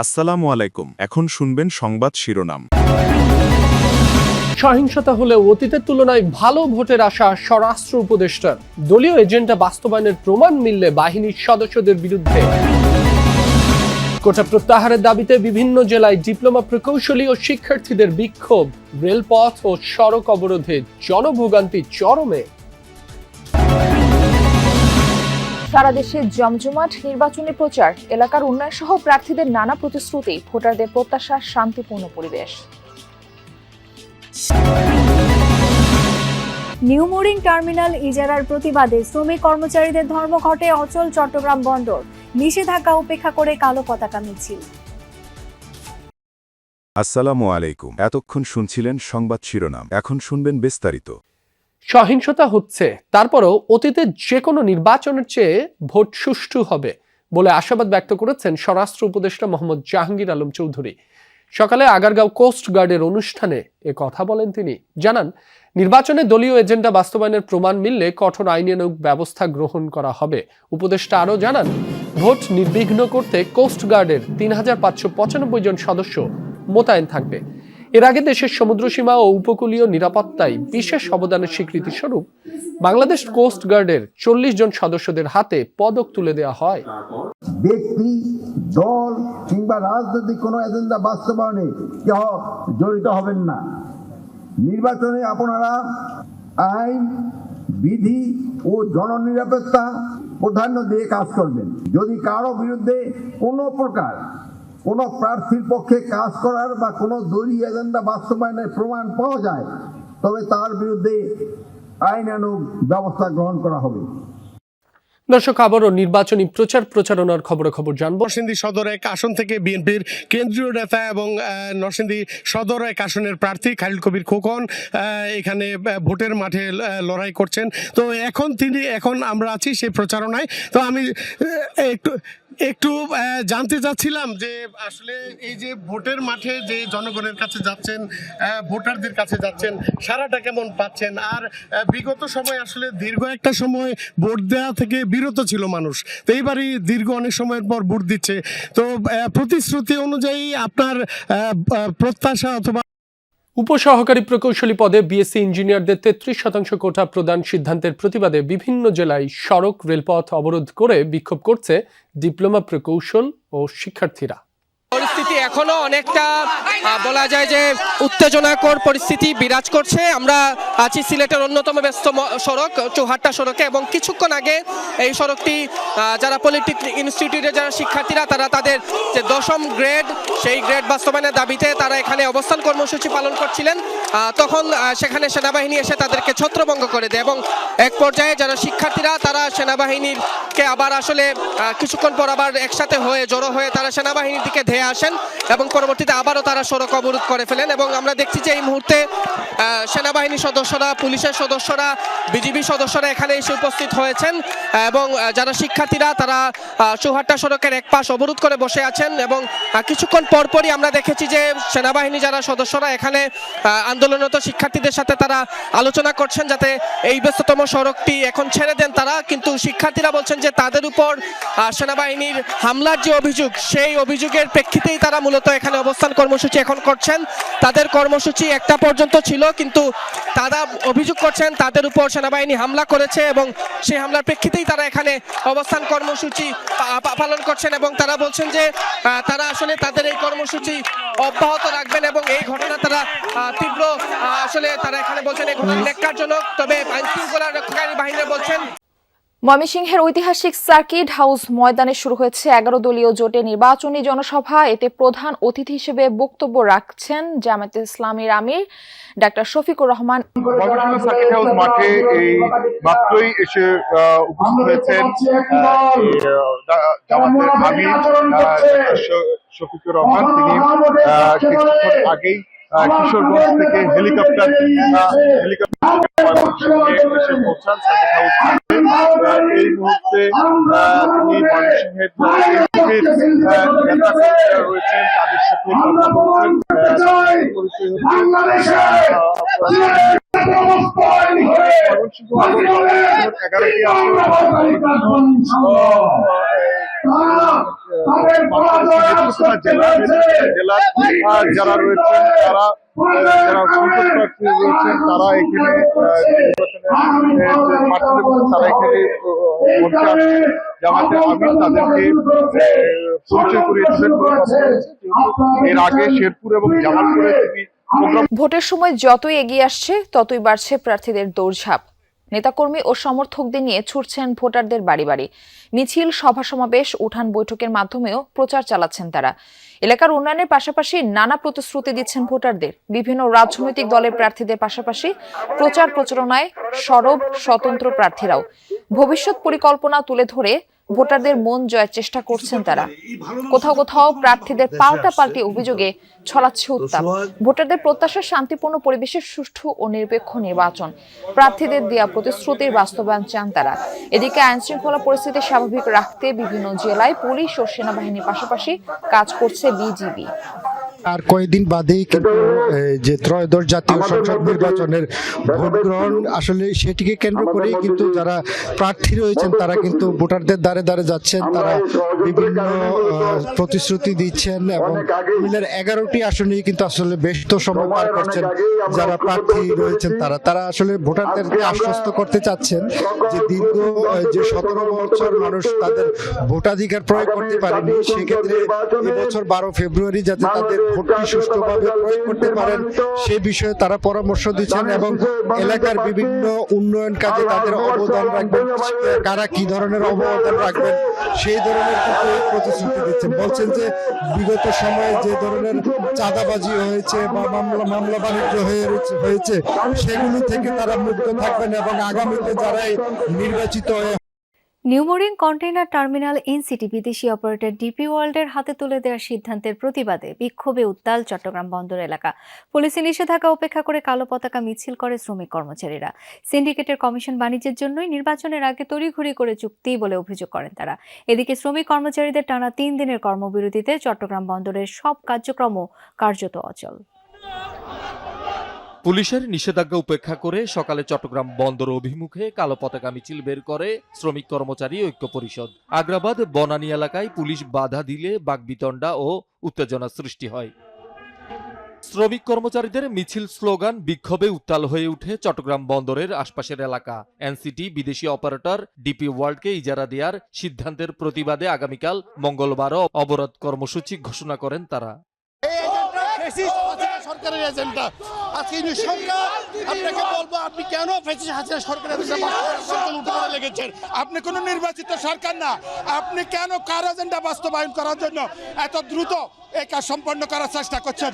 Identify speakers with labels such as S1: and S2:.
S1: আসসালামু আলাইকুম। এখন শুনবেন সংবাদ শিরোনাম।
S2: সহিংসতা হলেও অতীতের তুলনায় ভালো ভোটের আশা স্বরাষ্ট্র উপদেষ্টার। দলীয় এজেন্ডা বাস্তবায়নের প্রমাণ মিললে বাহিনীর সদস্যদের বিরুদ্ধে কোটা প্রত্যাহারের দাবিতে বিভিন্ন জেলায় ডিপ্লোমা প্রকৌশলী ও শিক্ষার্থীদের বিক্ষোভ, রেলপথ ও সড়ক অবরোধে জনভোগান্তি চরমে।
S3: সারা দেশে জমজমাট নির্বাচনী প্রচার, এলাকার উন্নয়ন সহ প্রার্থীদের নানা প্রতিশ্রুতি, ভোটারদের প্রত্যাশা শান্তিপূর্ণ পরিবেশ।
S4: নিউ মোরিং টার্মিনাল ইজারার প্রতিবাদে শ্রমিক কর্মচারীদের ধর্মঘটে অচল চট্টগ্রাম বন্দর, নিষেধাজ্ঞা উপেক্ষা করে কালো পতাকা মিছিল।
S1: আসসালামু আলাইকুম। এতক্ষণ শুনছিলেন সংবাদ শিরোনাম, এখন শুনবেন বিস্তারিত।
S2: সহিংসতা হচ্ছে, তারপরও অতীতে যে কোনো নির্বাচনের চেয়ে ভোট সুষ্ঠু হবে বলে আশাবাদ ব্যক্ত করেছেন স্বরাষ্ট্র উপদেষ্টা মোহাম্মদ জাহাঙ্গীর আলম চৌধুরী। সকালে আগারগাঁও কোস্ট গার্ডের অনুষ্ঠানে এ কথা বলেন তিনি। জানান, নির্বাচনে দলীয় এজেন্ডা বাস্তবায়নের প্রমাণ মিললে কঠোর আইনানুগ ব্যবস্থা গ্রহণ করা হবে। উপদেষ্টা আরও জানান, ভোট নির্বিঘ্ন করতে কোস্ট গার্ডের ৩,৫৯৫ জন সদস্য মোতায়েন থাকবে। এর আগে দেশের সমুদ্রসীমা ও উপকূলীয় নিরাপত্তায় বিশেষ অবদানের স্বীকৃতি স্বরূপ বাংলাদেশ কোস্ট গার্ডের ৪০ জন সদস্যদের হাতে পদক তুলে দেওয়া হয়।
S5: ব্যক্তি, দল কিংবা রাজনৈতিক কোনো এজেন্ডা বাস্তবায়নে কেউ জড়িত হবেন না। নির্বাচনে আপনারা আইন, বিধি ও জননিরাপত্তা প্রাধান্য দিয়ে কাজ করবেন। যদি কারো বিরুদ্ধে কোনো প্রকার কোনো প্রার্থীর পক্ষে কাজ করার বা কোনো দলীয় এজেন্ডা বাস্তবায়নের প্রমাণ পাওয়া যায়, তবে তার বিরুদ্ধে আইনানুগ ব্যবস্থা গ্রহণ করা হবে।
S2: দর্শক, আবারও নির্বাচনী প্রচারণার খবর জানবো।
S6: নরসিংদী সদর এক আসন থেকে বিএনপির কেন্দ্রীয় নেতা এবং নরসিংদী সদর এক আসনের প্রার্থী খালিল কবির খোকন এখানে ভোটের মাঠে লড়াই করছেন। তো এখন আমরা আছি সেই প্রচারণায়। তো আমি একটু জানতে চাচ্ছিলাম যে আসলে এই যে ভোটের মাঠে যে জনগণের কাছে যাচ্ছেন, ভোটারদের কাছে যাচ্ছেন, সারাটা কেমন পাচ্ছেন? আর বিগত সময় আসলে দীর্ঘ একটা সময় ভোট দেওয়া থেকে বিরত ছিল মানুষ, তো এইবারই দীর্ঘ অনেক সময়ের পর ভোট দিচ্ছে। তো প্রতিশ্রুতি অনুযায়ী আপনার প্রত্যাশা অথবা
S2: উপসহকারী প্রকৌশলী পদে বিএসসি ইঞ্জিনিয়ারদের ৩৩% কোটা প্রদান সিদ্ধান্তের প্রতিবাদে বিভিন্ন জেলায় সড়ক, রেলপথ অবরোধ করে বিক্ষোভ করছে ডিপ্লোমা প্রকৌশল ও শিক্ষার্থীরা।
S7: পরিস্থিতি এখনো অনেকটা বলা যায় যে উত্তেজনাকর পরিস্থিতি বিরাজ করছে। আমরা আছি সিলেটের অন্যতম ব্যস্ত সড়ক চৌহাট্টা সড়কে, এবং কিছুক্ষণ আগে এই সড়কটি যারা পলিটেকনিক ইনস্টিটিউটের যারা শিক্ষার্থীরা তারা তাদের যে 10ম গ্রেড সেই গ্রেড বাস্তবায়নের দাবিতে তারা এখানে অবস্থান কর্মসূচি পালন করছিলেন। তখন সেখানে সেনাবাহিনী এসে তাদেরকে ছত্রভঙ্গ করে দেয়, এবং এক পর্যায়ে যারা শিক্ষার্থীরা তারা সেনাবাহিনীকে আবার আসলে কিছুক্ষণ পর আবার একসাথে হয়ে জড়ো হয়ে তারা সেনাবাহিনীর দিকে ধেয়ে আসেন, এবং পরবর্তীতে আবারও তারা সড়ক অবরোধ করে ফেলেন। এবং আমরা দেখছি যে এই মুহূর্তে সেনাবাহিনীর সদস্যরা, পুলিশের সদস্যরা, বিজিবি সদস্যরা এখানে এসে উপস্থিত হয়েছেন, এবং যারা শিক্ষার্থীরা তারা চৌহাট্টা সড়কের এক পাশ অবরোধ করে বসে আছেন। এবং কিছুক্ষণ পরপরই আমরা দেখেছি যে সেনাবাহিনী যারা সদস্যরা এখানে আন্দোলনরত শিক্ষার্থীদের সাথে তারা আলোচনা করছেন যাতে এই ব্যস্ততম সড়কটি এখন ছেড়ে দেন তারা। কিন্তু শিক্ষার্থীরা বলছেন যে তাদের উপর সেনাবাহিনীর হামলার যে অভিযোগ, সেই অভিযোগের প্রেক্ষিতেই তারা মূলত এখানে অবস্থান কর্মসূচি এখন করছেন। তাদের কর্মসূচি 1টা পর্যন্ত ছিল, কিন্তু তারা অভিযোগ করছেন তাদের উপর সেনাবাহিনী হামলা করেছে, এবং সেই হামলার প্রেক্ষিতেই তারা এখানে অবস্থান কর্মসূচি পালন করছেন। এবং তারা বলছেন যে তারা আসলে তাদের এই কর্মসূচি অব্যাহত রাখবেন, এবং এই ঘটনা তারা তীব্র আসলে তারা এখানে বলছেন এই ঘটনা ন্যাক্কারজনক। তবে আইন শৃঙ্খলা রক্ষাকারী বাহিনীরা বলছেন।
S3: ময়মনসিংহের ঐতিহাসিক সার্কিট হাউস ময়দানে শুরু হয়েছে 11 দলীয় জোটে নির্বাচনী জনসভা। এতে প্রধান অতিথি হিসেবে বক্তব্য রাখছেন জামায়াতে ইসলামীর আমির doctor Shafiqur Rahman.
S8: Mymensingh circuit house মাঠে এই মাত্রই এসে উপস্থিত হয়েছেন জামায়াতের আমির শফিকুর রহমান। তিনি কিছুক্ষণ আগেই কিশোরগঞ্জ থেকে হেলিকপ্টার এসে পৌঁছান সার্কিট হাউস মাঠে। এই মুহূর্তে তিনি ময়মনসিংহের নেতা রয়েছেন তাদের সাথে কথা বলছেন। চন্দ্রকোনা জেলার যারা রয়েছেন তারা যারা সংসদ প্রার্থী রয়েছেন তারা এখানে তারা এখানে মঞ্চে আসে জামাতে আমির তাদেরকে পরিচয় করিয়ে দিবেন বলে কথা হয়েছে। এর আগে শেরপুর এবং জামালপুরে তিনি
S3: ভোটের সময় যতই এগিয়ে আসছে ততই বাড়ছে প্রার্থীদের দৌড়ঝাঁপ। নেতাকর্মী ও সমর্থকদের নিয়ে ছুটছেন ভোটারদের বাড়ি বাড়ি। মিছিল, সভা সমাবেশ, উঠান বৈঠকের মাধ্যমেও প্রচার চালাচ্ছেন তারা। এলাকার উন্নয়নের পাশাপাশি নানা প্রতিশ্রুতি দিচ্ছেন ভোটারদের। বিভিন্ন রাজনৈতিক দলের প্রার্থীদের পাশাপাশি প্রচার প্রচারণায় সরব স্বতন্ত্র প্রার্থীরাও ভবিষ্যৎ পরিকল্পনা তুলে ধরে ভোটারদের মন জয়ের চেষ্টা করছেন তারা। কোথাও কোথাও প্রার্থীদের পাল্টাপাল্টি অভিযোগে ছড়াচ্ছে উত্তাপ। ভোটারদের প্রত্যাশা শান্তিপূর্ণ পরিবেশে সুষ্ঠু ও নিরপেক্ষ নির্বাচন। প্রার্থীদের দেয়া প্রতিশ্রুতির বাস্তবায়ন চান তারা। এদিকে আইনশৃঙ্খলা পরিস্থিতি স্বাভাবিক রাখতে বিভিন্ন জেলায় পুলিশ ও সেনাবাহিনীর পাশাপাশি কাজ করছে বিজিবি।
S9: আর কয়েকদিন বাদেই কিন্তু যে ত্রয়োদশ জাতীয় সংসদ নির্বাচনের ভোট গ্রহণ, আসলে সেটিকে কেন্দ্র করেই কিন্তু যারা প্রার্থী রয়েছেন তারা কিন্তু ভোটারদের দ্বারে দ্বারে যাচ্ছেন। তারা বিভিন্ন প্রতিশ্রুতি দিচ্ছেন এবং কুমিল্লার 11টি আসনেই কিন্তু আসলে বেশ তো সময় পার করছেন যারা প্রার্থী রয়েছেন তারা আসলে ভোটারদেরকে আশ্বস্ত করতে চাচ্ছেন যে দীর্ঘ যে 17 বছর মানুষ তাদের ভোটাধিকার প্রয়োগ করতে পারেনি, সেক্ষেত্রে এবছর 12 ফেব্রুয়ারি যাতে তাদের ভোটটি সুষ্ঠুভাবে প্রয়োগ করতে পারেন সে বিষয়ে তারা পরামর্শ দিচ্ছেন এবং এলাকার বিভিন্ন উন্নয়ন কাজে তাদের অবদান রাখবেন, কারা কি ধরনের অবদান রাখবেন সেই ধরনের কিন্তু প্রতিশ্রুতি দিচ্ছেন। বলছেন যে বিগত সময়ে যে ধরনের চাঁদাবাজি হয়েছে বা মামলা বাণিজ্য হয়েছে সেগুলি থেকে তারা মুক্ত থাকবেন এবং আগামীতে যারাই নির্বাচিত হয়ে
S4: নিউমোরিং কন্টেইনার টার্মিনাল এনসিটি বিদেশি অপারেটর ডিপি ওয়ার্ল্ডের হাতে তুলে দেওয়ার সিদ্ধান্তের প্রতিবাদে বিক্ষোভে উত্তাল চট্টগ্রাম বন্দর এলাকা। পুলিশের নিষেধাজ্ঞা উপেক্ষা করে কালো পতাকা মিছিল করে শ্রমিক কর্মচারীরা। সিন্ডিকেটের কমিশন বাণিজ্যের জন্যই নির্বাচনের আগে তড়িঘড়ি করে চুক্তি বলে অভিযোগ করেন তারা। এদিকে শ্রমিক কর্মচারীদের টানা 3 দিনের কর্মবিরতিতে চট্টগ্রাম বন্দরের সব কার্যক্রম কার্যত অচল।
S10: পুলিশের নিষেধাজ্ঞা উপেক্ষা করে সকালে চট্টগ্রাম বন্দর অভিমুখে কালো পতাকা মিছিল বের করে শ্রমিক কর্মচারী ঐক্য পরিষদ। আগ্রাবাদ বনানী এলাকায় পুলিশ বাধা দিলে বাকবিতণ্ডা ও উত্তেজনা সৃষ্টি হয়। শ্রমিক কর্মচারীদের মিছিল, স্লোগান, বিক্ষোভে উত্তাল হয়ে উঠে চট্টগ্রাম বন্দরের আশপাশের এলাকা। এনসিটি বিদেশি অপারেটর ডিপি ওয়ার্ল্ডকে ইজারা দেওয়ার সিদ্ধান্তের প্রতিবাদে আগামীকাল মঙ্গলবারও অবরোধ কর্মসূচি ঘোষণা করেন তারা।
S11: সরকারের এজেন্ডা আজকে সরকার আপনাকে বলবো, আপনি কেন ফ্যাসিস্ট হাসিনা সরকারের উঠে লেগেছেন? আপনি কোনো নির্বাচিত সরকার না, আপনি কেন কার এজেন্ডা বাস্তবায়ন করার জন্য এত দ্রুত এই কাজ সম্পন্ন করার চেষ্টা করছেন?